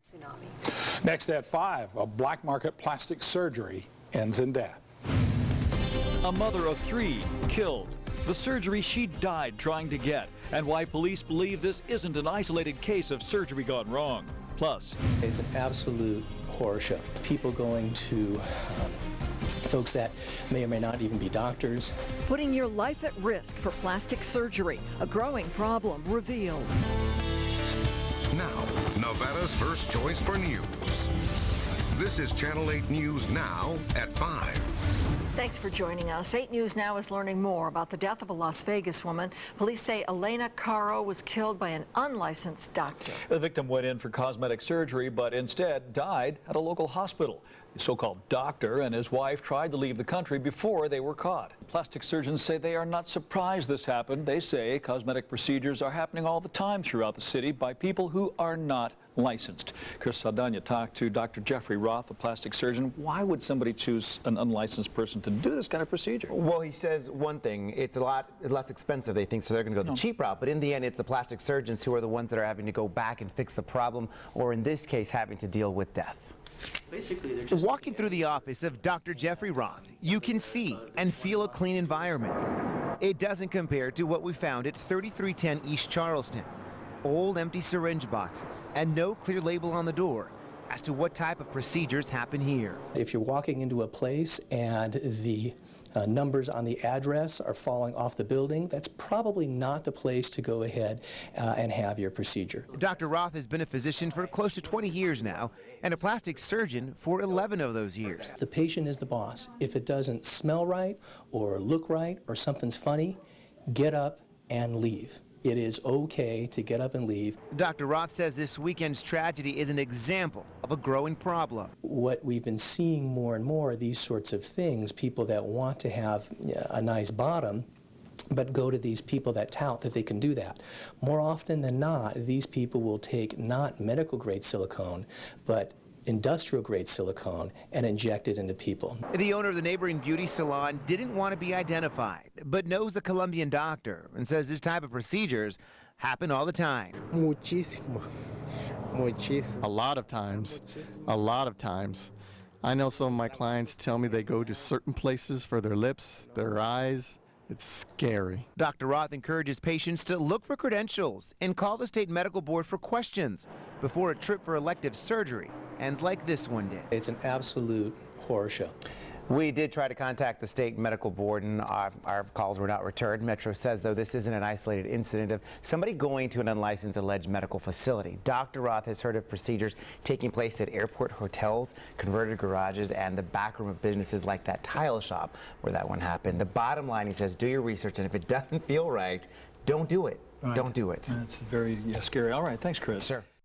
Tsunami. Next at 5, a black market plastic surgery ends in death. A mother of 3 killed. The surgery she died trying to get, and why police believe this isn't an isolated case of surgery gone wrong. Plus, it's an absolute horror show. People going to folks that may or may not even be doctors. Putting your life at risk for plastic surgery, a growing problem revealed. Now, Nevada's first choice for news. This is Channel 8 News Now at 5. Thanks for joining us. 8 News Now is learning more about the death of a Las Vegas woman. Police say Elena Caro was killed by an unlicensed doctor. The victim went in for cosmetic surgery, but instead died at a local hospital. The so-called doctor and his wife tried to leave the country before they were caught. Plastic surgeons say they are not surprised this happened. They say cosmetic procedures are happening all the time throughout the city by people who are not licensed. Chris Saldana talked to Dr. Jeffrey Roth, a plastic surgeon. Why would somebody choose an unlicensed person to do this kind of procedure? Well, he says one thing, it's a lot less expensive, they think, so they're going to go the cheap route. But in the end, it's the plastic surgeons who are the ones that are having to go back and fix the problem, or in this case, having to deal with death. Basically, they're just walking through the office of Dr. Jeffrey Roth. You can see and feel a clean environment. It doesn't compare to what we found at 3310 East Charleston. Old empty syringe boxes and no clear label on the door as to what type of procedures happen here. If you're walking into a place and the numbers on the address are falling off the building, that's probably not the place to go ahead and have your procedure. Dr. Roth has been a physician for close to 20 years now and a plastic surgeon for 11 of those years. The patient is the boss. If it doesn't smell right or look right or something's funny, get up and leave. It is okay to get up and leave. Dr. Roth says this weekend's tragedy is an example of a growing problem. What we've been seeing more and more are these sorts of things, people that want to have a nice bottom, but go to these people that tout that they can do that. More often than not, these people will take not medical grade silicone, but industrial grade silicone and inject it into people. The owner of the neighboring beauty salon didn't want to be identified, but knows a Colombian doctor and says this type of procedures happen all the time. A lot of times. A lot of times. I know some of my clients tell me they go to certain places for their lips, their eyes. It's scary. Dr. Roth encourages patients to look for credentials and call the state medical board for questions before a trip for elective surgery ends like this one did. It's an absolute horror show. We did try to contact the state medical board, and our calls were not returned. Metro says, though, this isn't an isolated incident of somebody going to an unlicensed alleged medical facility. Dr. Roth has heard of procedures taking place at airport hotels, converted garages, and the back room of businesses like that tile shop where that one happened. The bottom line, he says, do your research, and if it doesn't feel right, don't do it. Right. Don't do it. That's very scary. All right, thanks, Chris. Sure.